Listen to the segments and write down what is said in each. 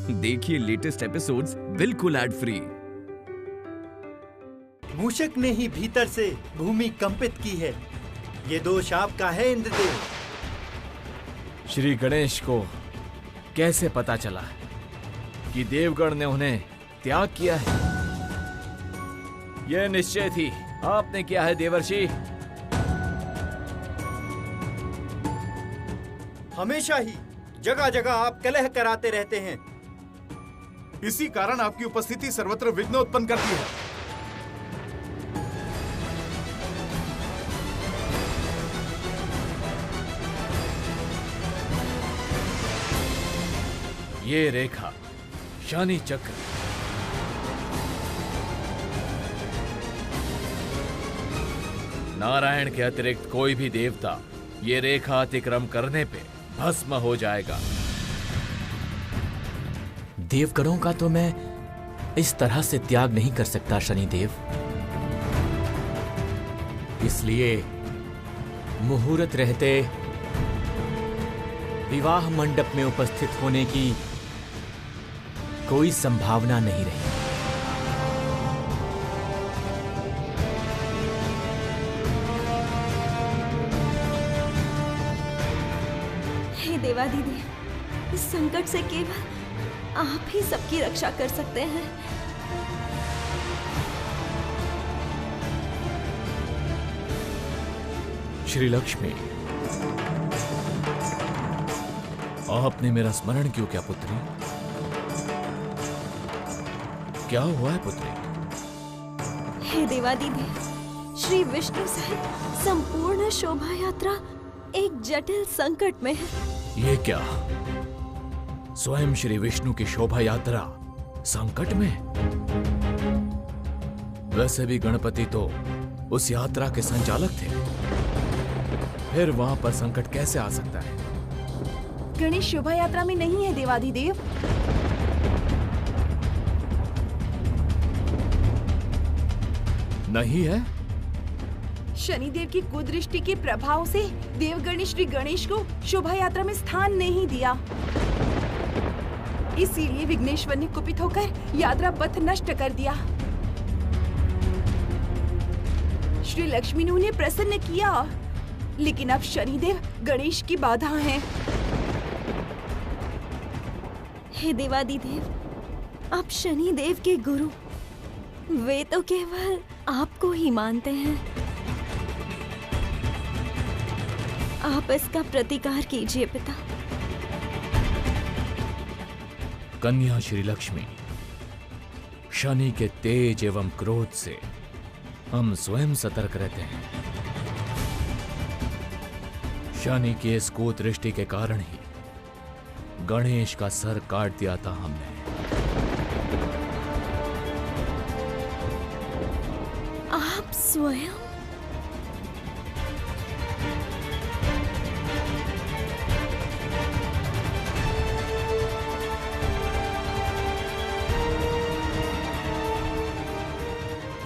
देखिए latest episodes बिल्कुल ad free. मूषक ने ही भीतर से भूमि कंपित की है। ये दोष आपका है इंद्रदेव। श्री गणेश को कैसे पता चला कि देवगण ने उन्हें त्याग किया है? यह निश्चय थी आपने किया है देवर्षि। हमेशा ही जगह जगह आप कलह कराते रहते हैं। इसी कारण आपकी उपस्थिति सर्वत्र विघ्न उत्पन्न करती है। ये रेखा शनि चक्र नारायण के अतिरिक्त कोई भी देवता ये रेखा अतिक्रम करने पे भस्म हो जाएगा। देवगणों का तो मैं इस तरह से त्याग नहीं कर सकता शनिदेव, इसलिए मुहूर्त रहते विवाह मंडप में उपस्थित होने की कोई संभावना नहीं रही। हे देवाधिदेव, इस संकट से केवल आप ही सबकी रक्षा कर सकते हैं। श्री लक्ष्मी, आपने मेरा स्मरण क्यों किया पुत्री? क्या हुआ है पुत्री? हे देवाधिदेव, श्री विष्णु सहित संपूर्ण शोभा यात्रा एक जटिल संकट में है। ये क्या? स्वयं श्री विष्णु की शोभा यात्रा संकट में? वैसे भी गणपति तो उस यात्रा के संचालक थे, फिर वहां पर संकट कैसे आ सकता है? गणेश शोभा यात्रा में नहीं है देवाधिदेव। नहीं है? शनिदेव की कुदृष्टि के प्रभाव से देवगण श्री गणेश को शोभा यात्रा में स्थान नहीं दिया, इसीलिए विघ्नेश्वर ने कुपित होकर यात्रा पथ नष्ट कर दिया। श्री लक्ष्मी ने उन्हें प्रसन्न किया, लेकिन अब शनिदेव गणेश की बाधा हैं। हे देवाधिदेव, आप शनिदेव के गुरु, वे तो केवल आपको ही मानते हैं। आप इसका प्रतिकार कीजिए पिता। कन्या श्री लक्ष्मी, शनि के तेज एवं क्रोध से हम स्वयं सतर्क रहते हैं। शनि की इस कुदृष्टि के कारण ही गणेश का सर काट दिया था हमने। आप स्वयं?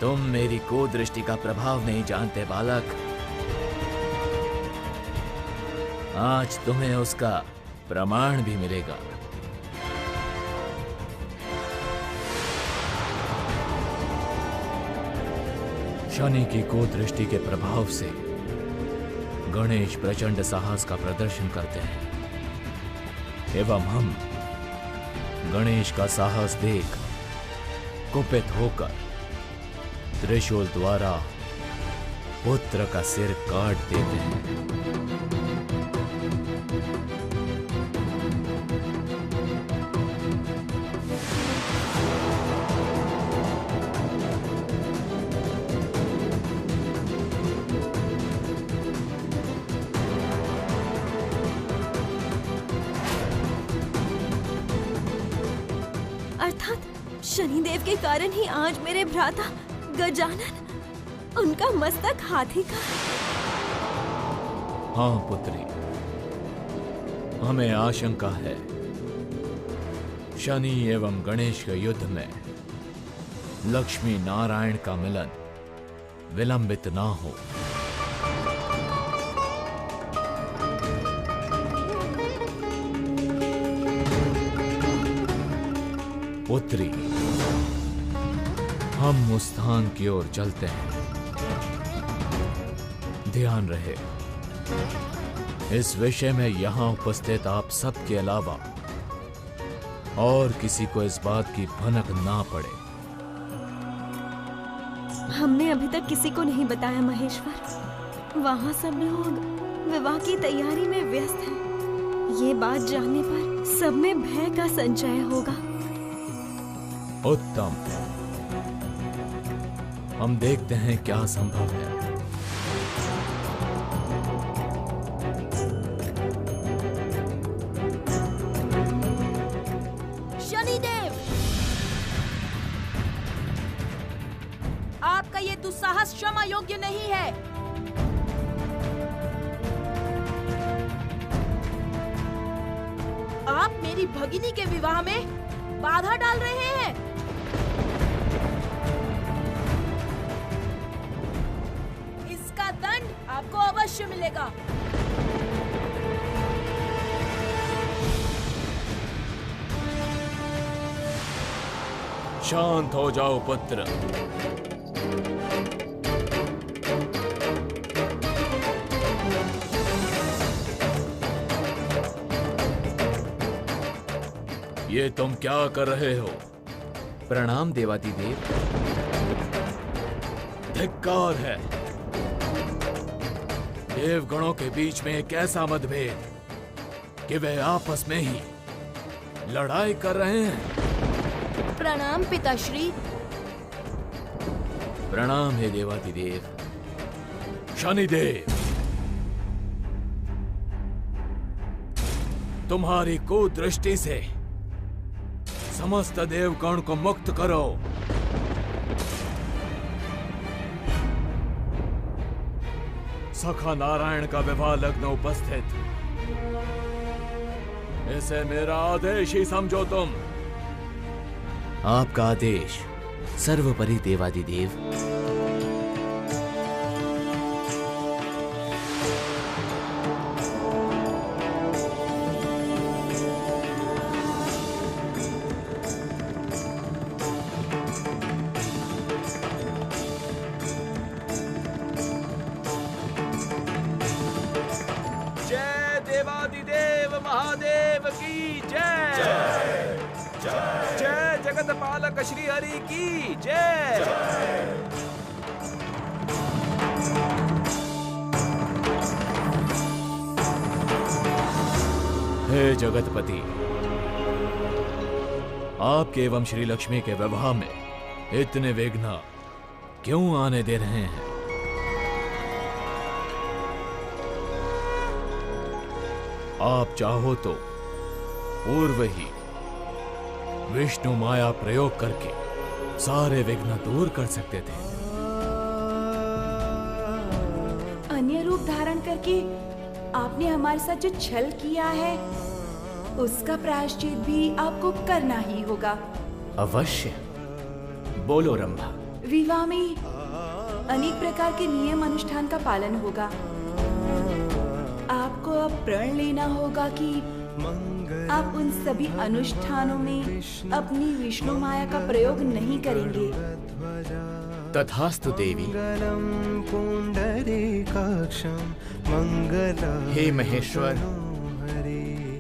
तुम मेरी कुदृष्टि का प्रभाव नहीं जानते बालक। आज तुम्हें उसका प्रमाण भी मिलेगा। शनि की कुदृष्टि के प्रभाव से गणेश प्रचंड साहस का प्रदर्शन करते हैं एवं हम गणेश का साहस देख कुपित होकर त्रिशूल द्वारा पुत्र का सिर काट देते हैं। अर्थात शनिदेव के कारण ही आज मेरे भ्राता गजानन, उनका मस्तक हाथी का। हाँ पुत्री, हमें आशंका है शनि एवं गणेश के युद्ध में लक्ष्मी नारायण का मिलन विलंबित ना हो। पुत्री, हम उस स्थान की ओर चलते हैं। ध्यान रहे, इस विषय में यहां उपस्थित आप सबके अलावा और किसी को इस बात की भनक ना पड़े। हमने अभी तक किसी को नहीं बताया महेश्वर। वहाँ सब लोग विवाह की तैयारी में व्यस्त हैं। ये बात जानने पर सब में भय का संचय होगा। उत्तम, हम देखते हैं क्या संभव है। शनिदेव, आपका ये दुस्साहस क्षमा योग्य नहीं है। आप मेरी भगिनी के विवाह में बाधा डाल रहे हैं। इसका दंड आपको अवश्य मिलेगा। शांत हो जाओ पुत्र। ये तुम क्या कर रहे हो? प्रणाम देवादिदेव। धिक्कार है। देवगणों के बीच में एक ऐसा मतभेद कि वे आपस में ही लड़ाई कर रहे हैं। प्रणाम पिताश्री। प्रणाम हे देवादिदेव। शनिदेव, तुम्हारी कुदृष्टि से समस्त देवगण को मुक्त करो। सखा नारायण का विवाह लग्न उपस्थित। इसे मेरा आदेश ही समझो तुम। आपका आदेश सर्वोपरि देवादिदेव। जय देवादिदेव महादेव की जय। जय जगत पालक श्री हरि की जय। हे जगतपति, आपके एवं श्री लक्ष्मी के विवाह में इतने विघ्न क्यों आने दे रहे हैं? आप चाहो तो पूर्व ही विष्णु माया प्रयोग करके सारे विघ्न दूर कर सकते थे। अन्य रूप धारण करके आपने हमारे साथ जो छल किया है, उसका प्रायश्चित भी आपको करना ही होगा। अवश्य। बोलो रंभा। विवाह में अनेक प्रकार के नियम अनुष्ठान का पालन होगा। आपको अब प्रण लेना होगा कि आप उन सभी अनुष्ठानों में अपनी विष्णु माया का प्रयोग नहीं करेंगे। तथास्तु देवी। हे महेश्वर,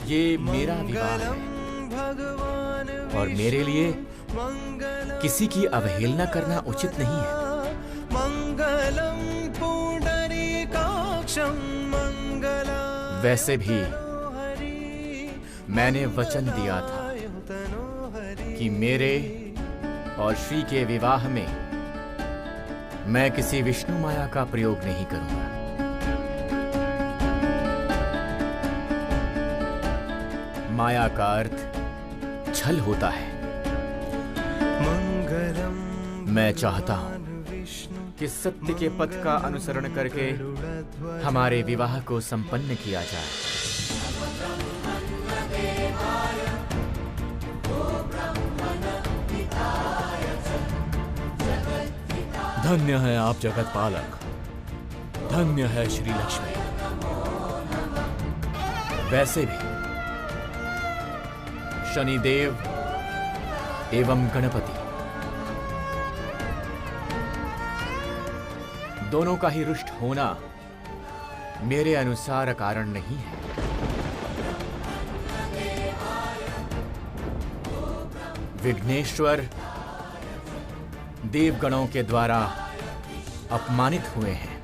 ये मेरा विवाह है और मेरे लिए किसी की अवहेलना करना उचित नहीं है। वैसे भी मैंने वचन दिया था कि मेरे और श्री के विवाह में मैं किसी विष्णु माया का प्रयोग नहीं करूंगा। माया का अर्थ छल होता है। मैं चाहता हूं कि सत्य के पथ का अनुसरण करके हमारे विवाह को संपन्न किया जाए। धन्य है आप जगत पालक, धन्य है श्री लक्ष्मी। वैसे भी शनिदेव एवं गणपति दोनों का ही रुष्ट होना मेरे अनुसार कारण नहीं है। विघ्नेश्वर देवगणों के द्वारा अपमानित हुए हैं।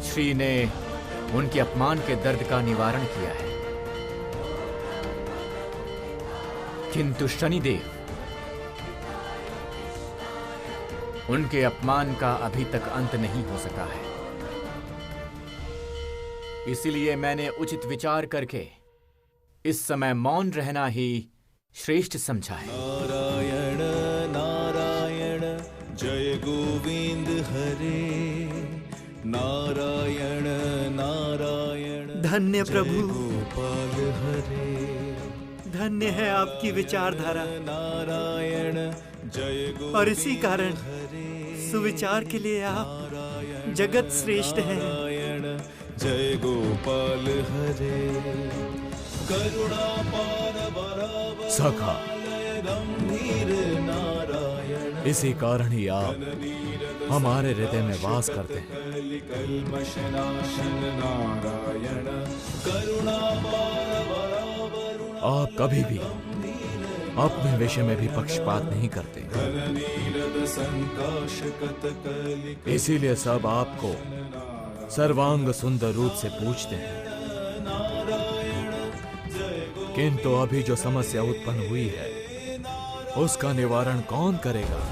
श्री ने उनके अपमान के दर्द का निवारण किया है, किंतु शनिदेव उनके अपमान का अभी तक अंत नहीं हो सका है। इसलिए मैंने उचित विचार करके इस समय मौन रहना ही श्रेष्ठ समझा है। नारायण नारायण जय गोविंद हरे, नारायण नारायण धन्य प्रभु, गोपाल हरे, धन्य है आपकी विचारधारा। नारायण जय गोविंद और इसी कारण सुविचार के लिए आप जगत श्रेष्ठ हैं। नारायण जय गोपाल हरे, करुणा पार बराबर सखा, गंभीर नारायण, इसी कारण ही आप हमारे हृदय में वास करते हैं। कल्मषनाशन नारायण, करुणा पार बराबर आप कभी भी अपने विषय में भी पक्षपात नहीं करते, इसीलिए सब आपको सर्वांग सुंदर रूप से पूछते हैं। किंतु अभी जो समस्या उत्पन्न हुई है उसका निवारण कौन करेगा?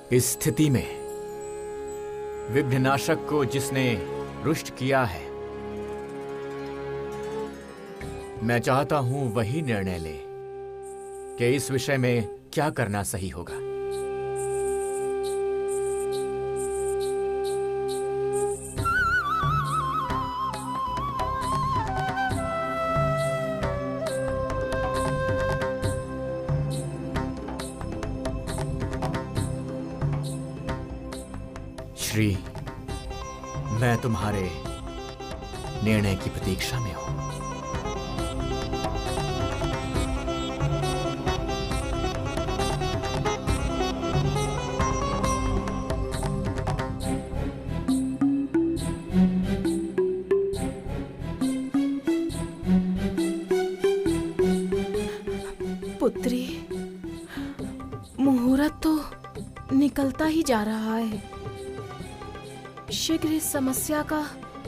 इस स्थिति में विघ्ननाशक को जिसने रुष्ट किया है, मैं चाहता हूं वही निर्णय ले कि इस विषय में क्या करना सही होगा। श्री, मैं तुम्हारे निर्णय की प्रतीक्षा में हूं। पुत्री, मुहूर्त तो निकलता ही जा रहा है। शीघ्र इस समस्या का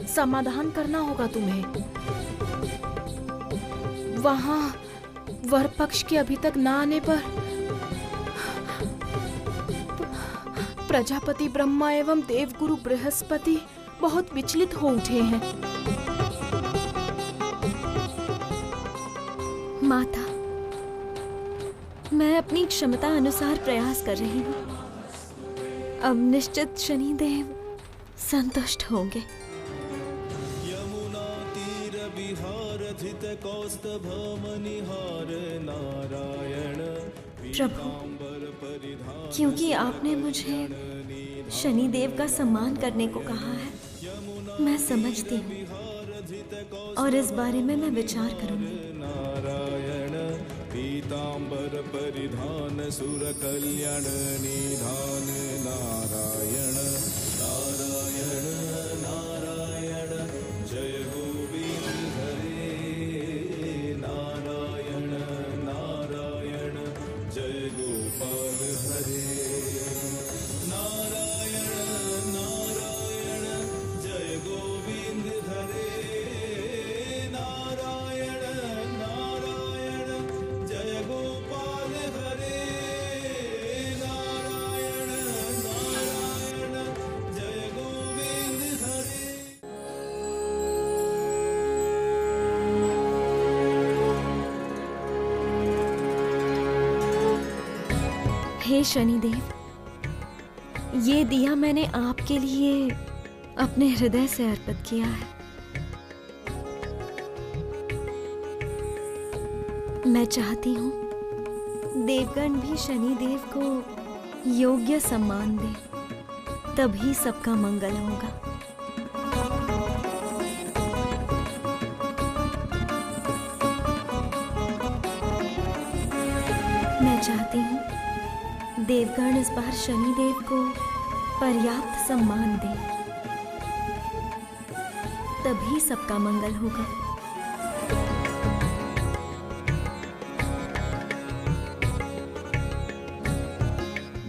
समाधान करना होगा तुम्हें। वहां वर पक्ष के अभी तक ना आने पर प्रजापति ब्रह्मा एवं देवगुरु बृहस्पति बहुत विचलित हो उठे हैं। माता, मैं अपनी क्षमता अनुसार प्रयास कर रही हूँ। अब निश्चित शनिदेव संतुष्ट होंगे। यमुना तीर विहार धित कौस्तभ मनिहार, नारायण प्रभु, क्योंकि आपने मुझे शनिदेव का सम्मान करने को कहा है, मैं समझती हूँ और इस बारे में मैं विचार करूंगी। नारायण पीतांबर परिधान सुर कल्याण निधान, नारायण नारायण नारायण जय गोविंद हरे, नारायण नारायण जय गोपाल हरे, नारायण नारायण जय गोविंद हरे, नारायण नारायण जय गोपाल हरे, नारायण नारायण जय गोविंद हरे। हे शनिदेव, ये दिया मैंने आपके लिए अपने हृदय से अर्पित किया है। मैं चाहती हूँ देवगण भी शनिदेव को योग्य सम्मान दे, तभी सबका मंगल होगा। मैं चाहती हूँ देवगण इस बार शनिदेव को पर्याप्त सम्मान दे, तभी सबका मंगल होगा।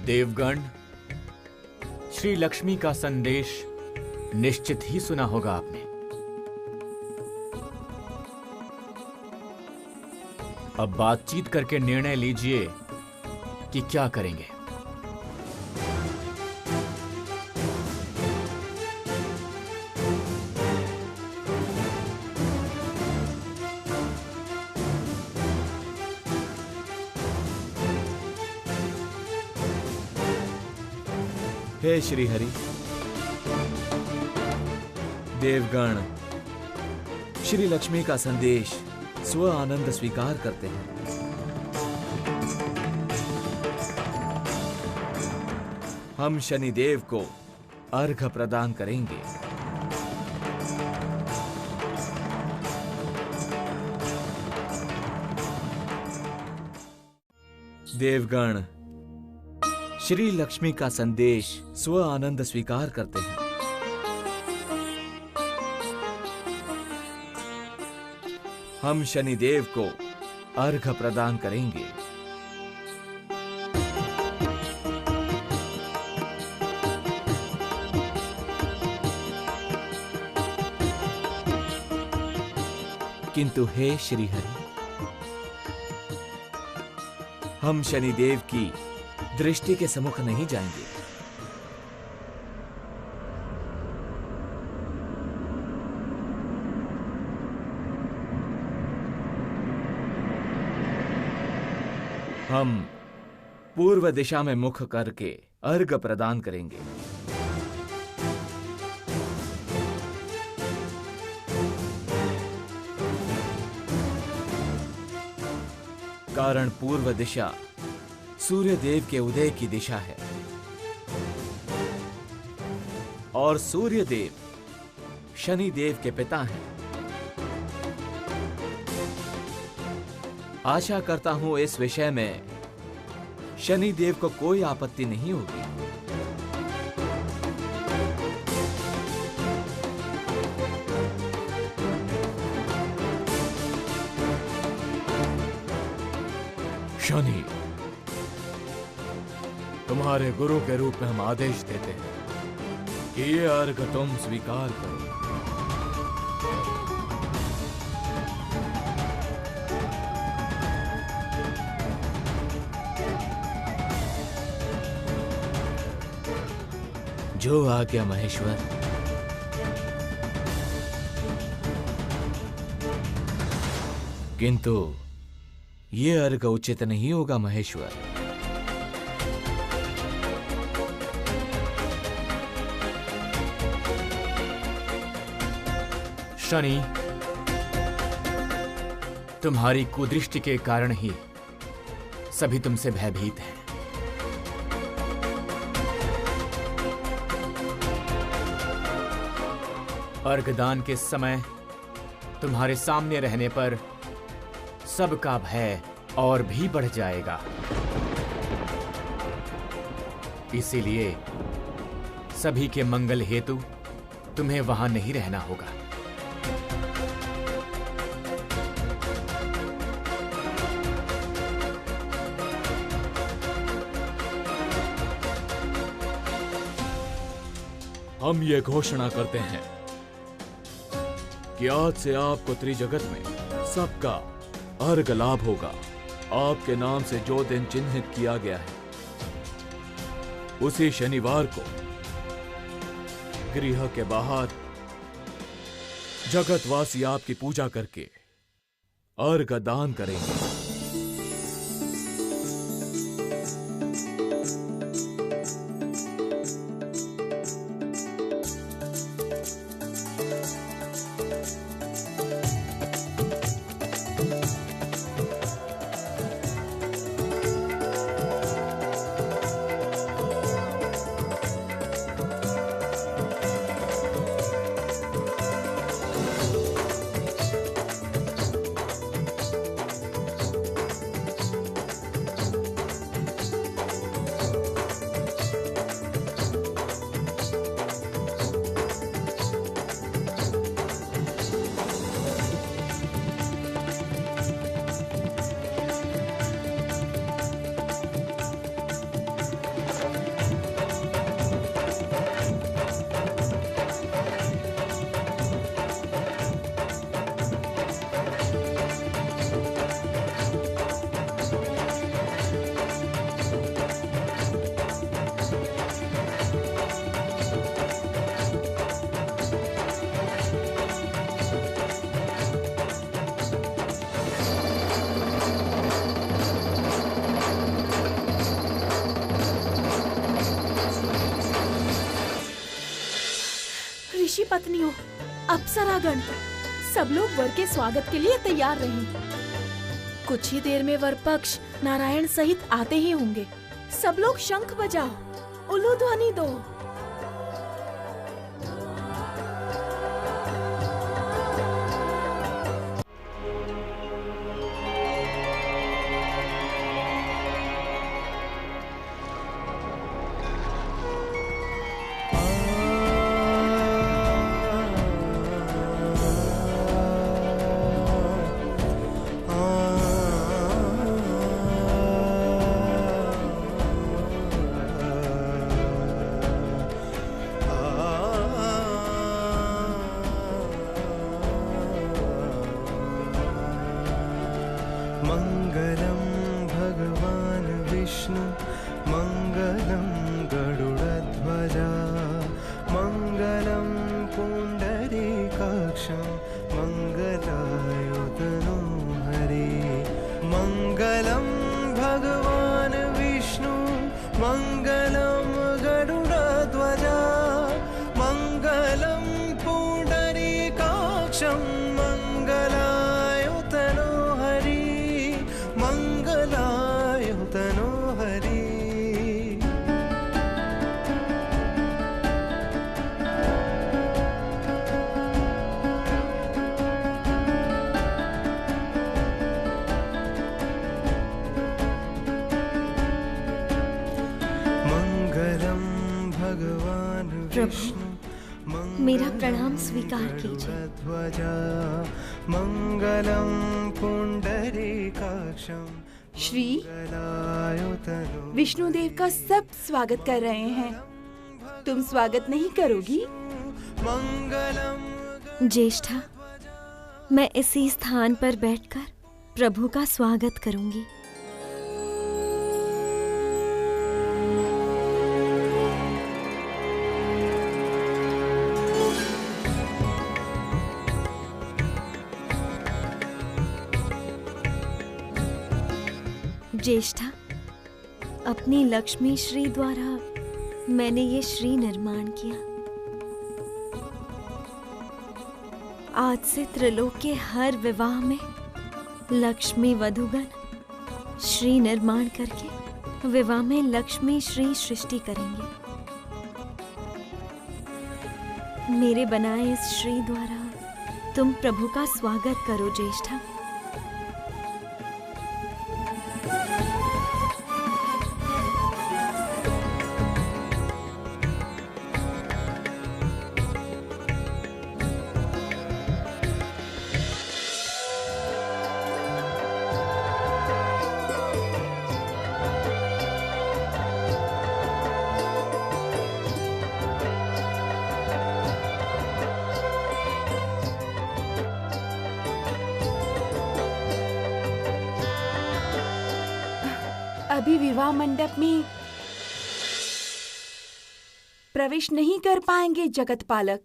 देवगण, श्री लक्ष्मी का संदेश निश्चित ही सुना होगा आपने। अब बातचीत करके निर्णय लीजिए कि क्या करेंगे। हे श्री हरि, देवगण श्री लक्ष्मी का संदेश स्व आनंद स्वीकार करते हैं। हम शनिदेव को अर्घ प्रदान करेंगे। देवगण श्री लक्ष्मी का संदेश स्व आनंद स्वीकार करते हैं। हम शनिदेव को अर्घ प्रदान करेंगे। किंतु हे श्री हरि, हम शनिदेव की दृष्टि के सम्मुख नहीं जाएंगे। हम पूर्व दिशा में मुख करके अर्घ प्रदान करेंगे। कारण पूर्व दिशा सूर्य देव के उदय की दिशा है और सूर्य देव शनि देव के पिता हैं। आशा करता हूं इस विषय में शनि देव को कोई आपत्ति नहीं होगी। शनि, तुम्हारे गुरु के रूप में हम आदेश देते हैं कि ये अर्घ तुम स्वीकार करो। जो आज्ञा महेश्वर। किंतु ये अर्घ उचित नहीं होगा महेश्वर। शनि, तुम्हारी कुदृष्टि के कारण ही सभी तुमसे भयभीत हैं। अर्घदान के समय तुम्हारे सामने रहने पर सबका भय और भी बढ़ जाएगा। इसीलिए सभी के मंगल हेतु तुम्हें वहां नहीं रहना होगा। हम ये घोषणा करते हैं कि आज से आपको त्रिजगत में सबका अर्घ लाभ होगा। आपके नाम से जो दिन चिन्हित किया गया है उसी शनिवार को गृह के बाहर जगतवासी आपकी पूजा करके अर्घ दान करेंगे। ऋषि पत्नियों, अप्सरागण, सब लोग वर के स्वागत के लिए तैयार रहें। कुछ ही देर में वर पक्ष नारायण सहित आते ही होंगे। सब लोग शंख बजाओ, उल्लू ध्वनि दो। मङ्गलं भगवान् विष्णु मङ्गलं गरुडध्वजा मङ्गलं पुण्डरीकाक्षं मङ्गलायुतनो हरे मङ्गलं भगवान् विष्णु मङ्गलं गरुडध्वजा मङ्गलं पुण्डरीकाक्षं मङ्गलायुतनो हरि मङ्गलायुतनो हरि मङ्गलं भगवान् विष्णु मेरा प्रणाम स्वीकार कीजिए। ध्वजा मङ्गलं पुण्डरीकाक्षं श्री विष्णुदेव का सब स्वागत कर रहे हैं। तुम स्वागत नहीं करोगी? ज्येष्ठा, मैं इसी स्थान पर बैठकर प्रभु का स्वागत करूंगी। ज्येष्ठा, अपनी लक्ष्मी श्री द्वारा मैंने ये श्री निर्माण किया। आज से त्रिलोक के हर विवाह में लक्ष्मी वधुगण श्री निर्माण करके विवाह में लक्ष्मी श्री सृष्टि करेंगे। मेरे बनाए इस श्री द्वारा तुम प्रभु का स्वागत करो ज्येष्ठा। अभी विवाह मंडप में प्रवेश नहीं कर पाएंगे जगत पालक।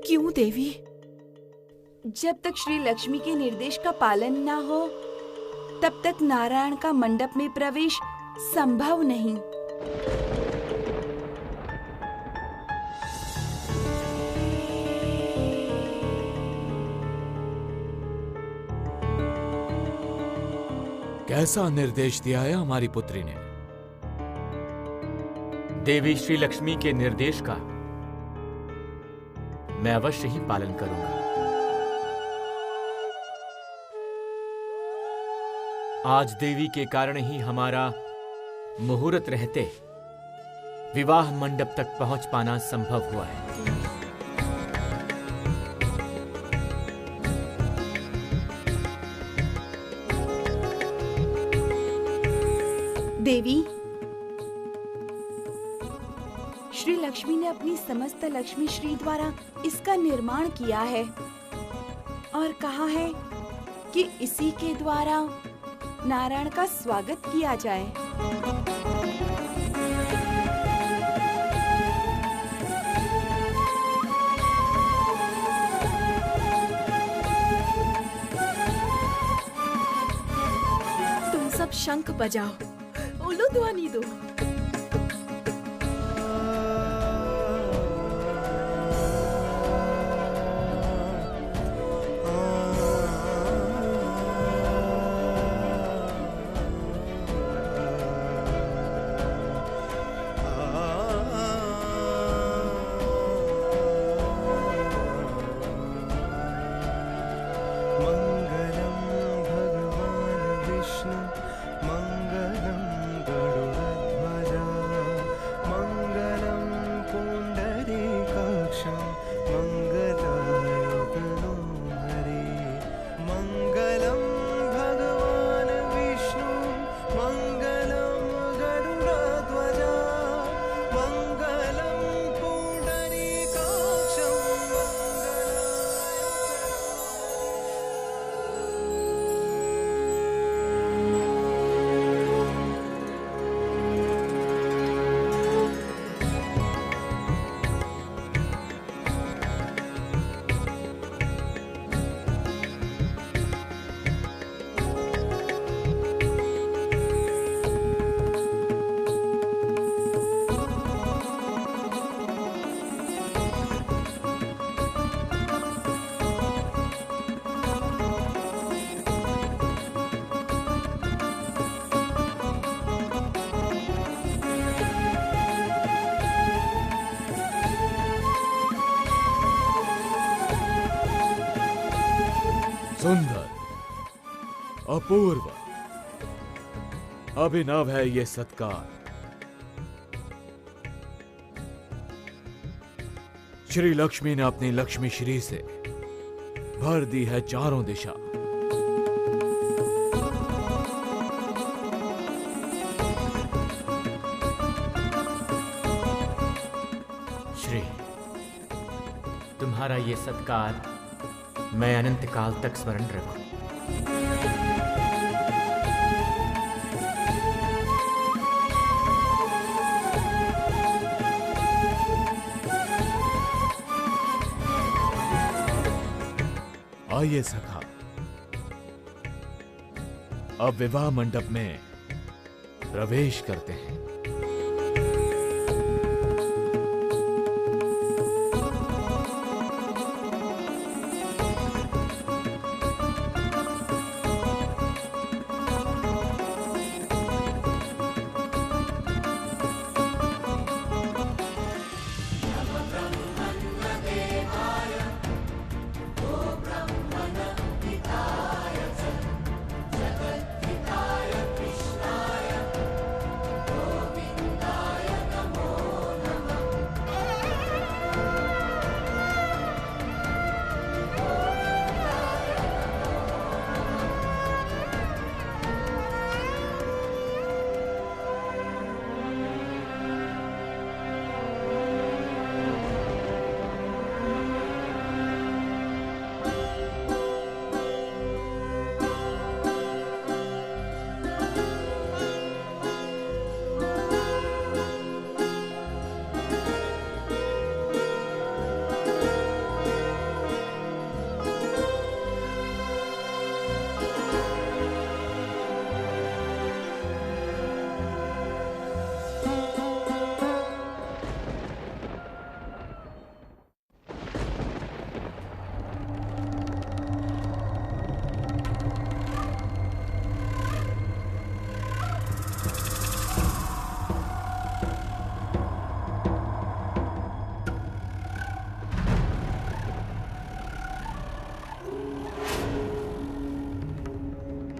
क्यों देवी? जब तक श्री लक्ष्मी के निर्देश का पालन ना हो तब तक नारायण का मंडप में प्रवेश संभव नहीं। कैसा निर्देश दिया है हमारी पुत्री ने? देवी श्री लक्ष्मी के निर्देश का मैं अवश्य ही पालन करूंगा। आज देवी के कारण ही हमारा मुहूर्त रहते विवाह मंडप तक पहुंच पाना संभव हुआ है। देवी, श्री लक्ष्मी ने अपनी समस्त लक्ष्मी श्री द्वारा इसका निर्माण किया है और कहा है कि इसी के द्वारा नारायण का स्वागत किया जाए। तुम सब शंख बजाओ, उल्लू ध्वनि दो। सुंदर, अपूर्व, अभिनव है ये सत्कार। श्री लक्ष्मी ने अपनी लक्ष्मी श्री से भर दी है चारों दिशा। श्री, तुम्हारा ये सत्कार मैं अनंत काल तक स्मरण रखूं। आइए सखा, अब विवाह मंडप में प्रवेश करते हैं।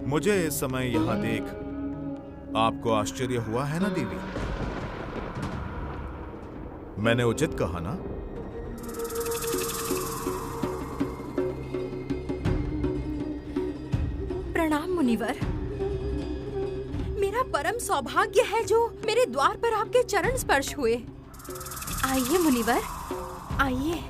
मुझे इस समय यहां देख आपको आश्चर्य हुआ है ना देवी? मैंने उचित कहा ना? प्रणाम मुनिवर। मेरा परम सौभाग्य है जो मेरे द्वार पर आपके चरण स्पर्श हुए। आइए मुनिवर, आइए।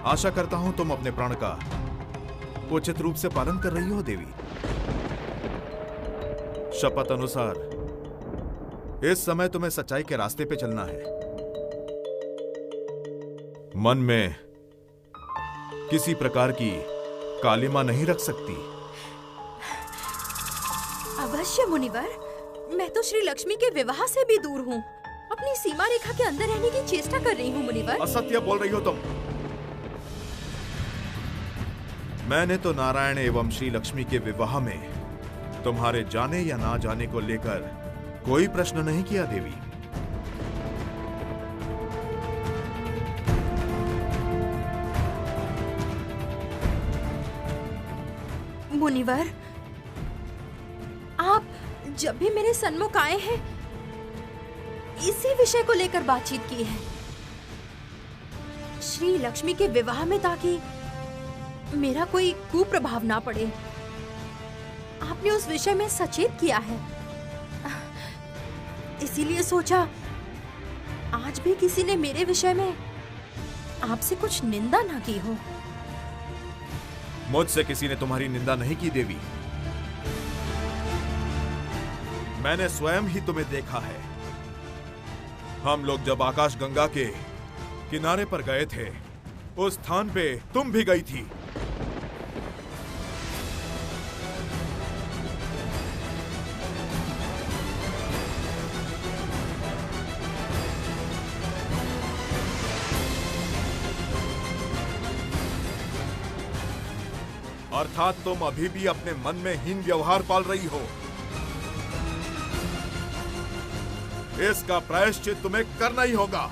आशा करता हूं तुम अपने प्रण का उचित रूप से पालन कर रही हो देवी। शपथ अनुसार इस समय तुम्हें सच्चाई के रास्ते पे चलना है। मन में किसी प्रकार की कालिमा नहीं रख सकती। अवश्य मुनिवर, मैं तो श्री लक्ष्मी के विवाह से भी दूर हूँ। अपनी सीमा रेखा के अंदर रहने की चेष्टा कर रही हूँ मुनिवर। असत्य बोल रही हो तुम। मैंने तो नारायण एवं श्री लक्ष्मी के विवाह में तुम्हारे जाने या ना जाने को लेकर कोई प्रश्न नहीं किया देवी। मुनिवर, आप जब भी मेरे सन्मुख आए हैं इसी विषय को लेकर बातचीत की है, श्री लक्ष्मी के विवाह में, ताकि मेरा कोई कुप्रभाव ना पड़े। आपने उस विषय में सचेत किया है, इसीलिए सोचा आज भी किसी ने मेरे विषय में आपसे कुछ निंदा ना की हो। मुझसे किसी ने तुम्हारी निंदा नहीं की देवी। मैंने स्वयं ही तुम्हें देखा है। हम लोग जब आकाश गंगा के किनारे पर गए थे, उस स्थान पे तुम भी गई थी। अर्थात तुम अभी भी अपने मन में हीन व्यवहार पाल रही हो। इसका प्रायश्चित तुम्हें करना ही होगा।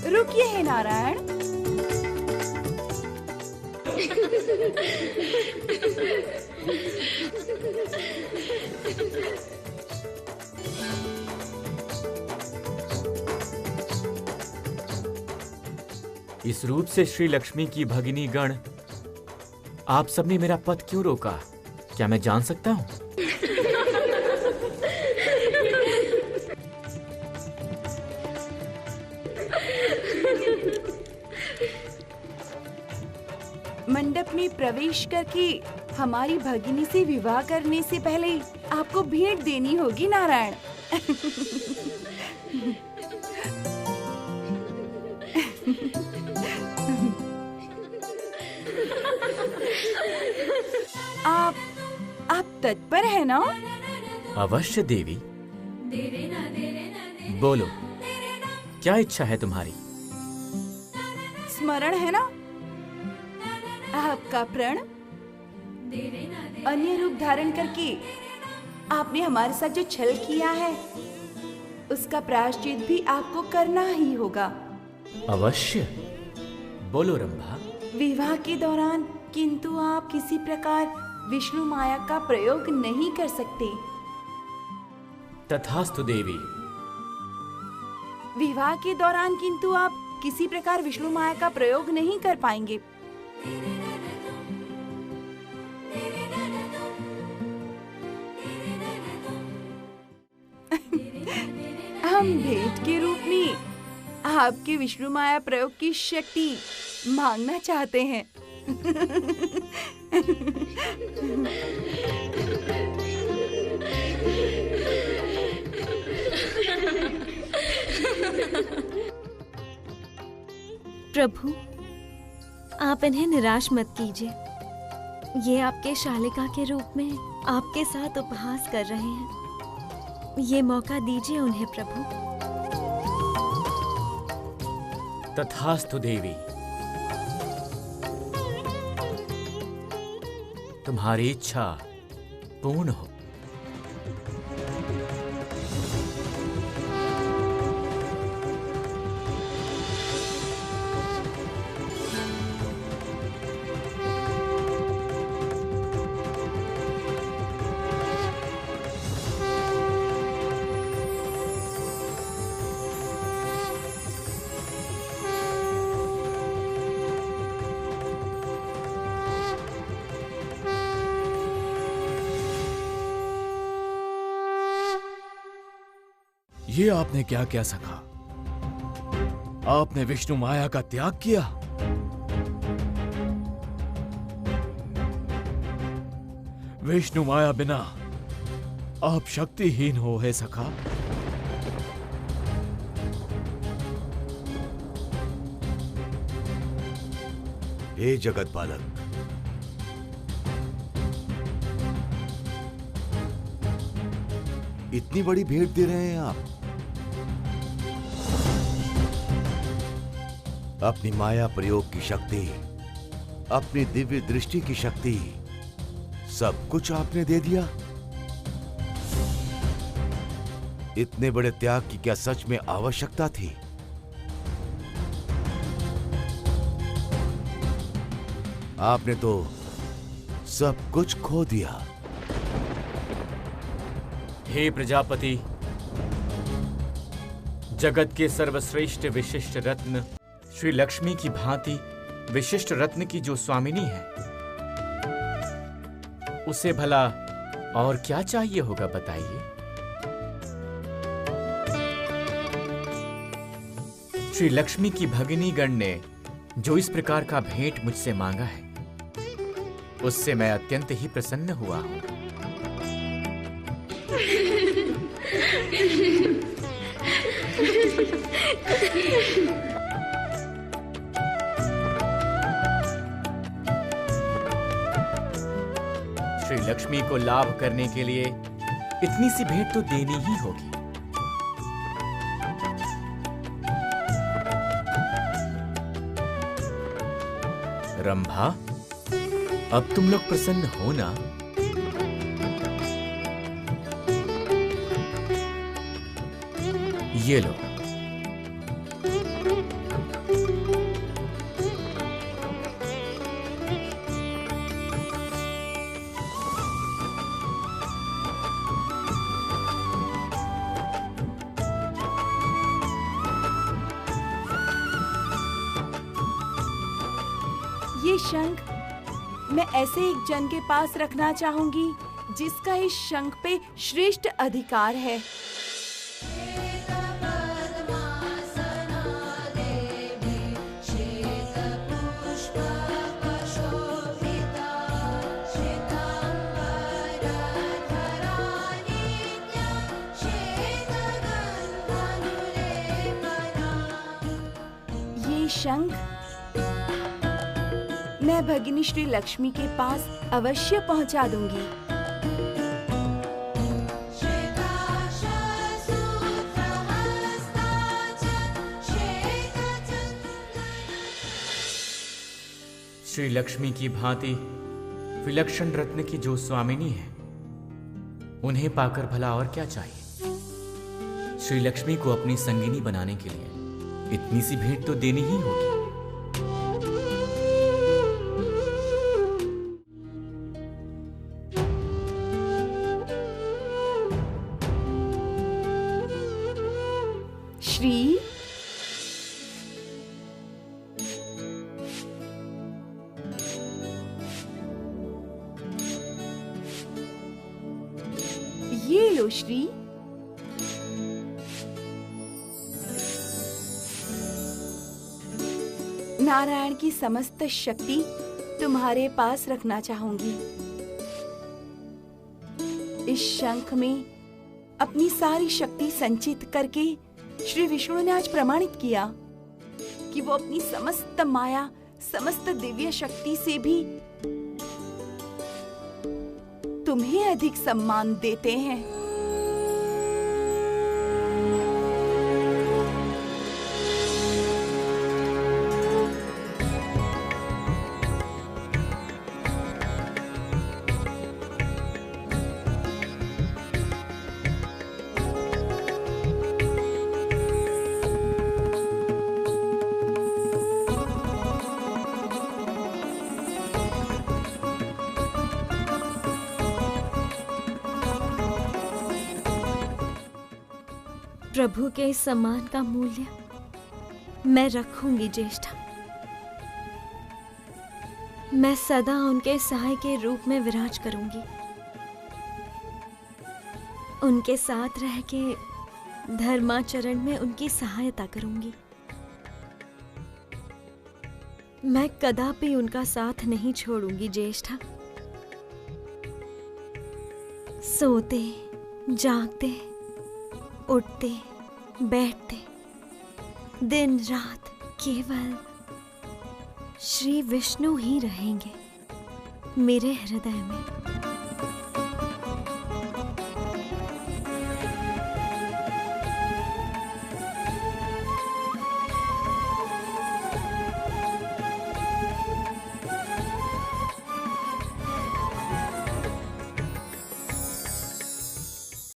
रुकिए हे नारायण। इस रूप से श्री लक्ष्मी की भगिनी गण, आप सबने मेरा पथ क्यों रोका? क्या मैं जान सकता हूँ? मंडप में प्रवेश करके हमारी भगिनी से विवाह करने से पहले आपको भेंट देनी होगी नारायण। आप तत्पर है ना? अवश्य देवी। बोलो, क्या इच्छा है तुम्हारी? स्मरण है ना आपका प्रण? अन्य रूप धारण करके आपने हमारे साथ जो छल किया है, उसका प्रायश्चित भी आपको करना ही होगा। अवश्य, बोलो रंभा। विवाह के दौरान किंतु आप किसी प्रकार विष्णु माया का प्रयोग नहीं कर सकते। तथास्तु देवी। विवाह के दौरान किंतु आप किसी प्रकार विष्णु माया का प्रयोग नहीं कर पाएंगे। हम भेंट के रूप में आपके विष्णु माया प्रयोग की शक्ति मांगना चाहते हैं। प्रभु, आप इन्हें निराश मत कीजिए। ये आपके शालिका के रूप में आपके साथ उपहास कर रहे हैं। ये मौका दीजिए उन्हें प्रभु। तथास्तु देवी। तुम्हारी इच्छा पूर्ण हो। ये आपने क्या किया सखा? आपने विष्णु माया का त्याग किया? विष्णु माया बिना आप शक्तिहीन हो है सखा। हे जगत बालक, इतनी बड़ी भेंट दे रहे हैं आप? अपनी माया प्रयोग की शक्ति, अपनी दिव्य दृष्टि की शक्ति, सब कुछ आपने दे दिया। इतने बड़े त्याग की क्या सच में आवश्यकता थी? आपने तो सब कुछ खो दिया। हे प्रजापति, जगत के सर्वश्रेष्ठ विशिष्ट रत्न श्री लक्ष्मी की भांति विशिष्ट रत्न की जो स्वामिनी है, उसे भला और क्या चाहिए होगा बताइए। श्री लक्ष्मी की भगिनी गण ने जो इस प्रकार का भेंट मुझसे मांगा है, उससे मैं अत्यंत ही प्रसन्न हुआ हूं। श्री लक्ष्मी को लाभ करने के लिए इतनी सी भेंट तो देनी ही होगी। रंभा, अब तुम लोग प्रसन्न हो ना? ये लो। ये शंख मैं ऐसे एक जन के पास रखना चाहूंगी जिसका इस शंख पे श्रेष्ठ अधिकार है। ये शंख मैं भगिनी श्री लक्ष्मी के पास अवश्य पहुंचा दूंगी। श्री लक्ष्मी की भांति विलक्षण रत्न की जो स्वामिनी है, उन्हें पाकर भला और क्या चाहिए। श्री लक्ष्मी को अपनी संगिनी बनाने के लिए इतनी सी भेंट तो देनी ही होगी। श्री, ये लो श्री। नारायण की समस्त शक्ति तुम्हारे पास रखना चाहूंगी। इस शंख में अपनी सारी शक्ति संचित करके श्री विष्णु ने आज प्रमाणित किया कि वो अपनी समस्त माया, समस्त दिव्य शक्ति से भी तुम्हें अधिक सम्मान देते हैं। प्रभु के इस सम्मान का मूल्य मैं रखूंगी ज्येष्ठा। मैं सदा उनके सहाय के रूप में विराज करूंगी। उनके साथ रह के धर्माचरण में उनकी सहायता करूंगी। मैं कदापि उनका साथ नहीं छोड़ूंगी ज्येष्ठा। सोते, जागते, उठते, बैठते, दिन रात केवल श्री विष्णु ही रहेंगे मेरे हृदय में।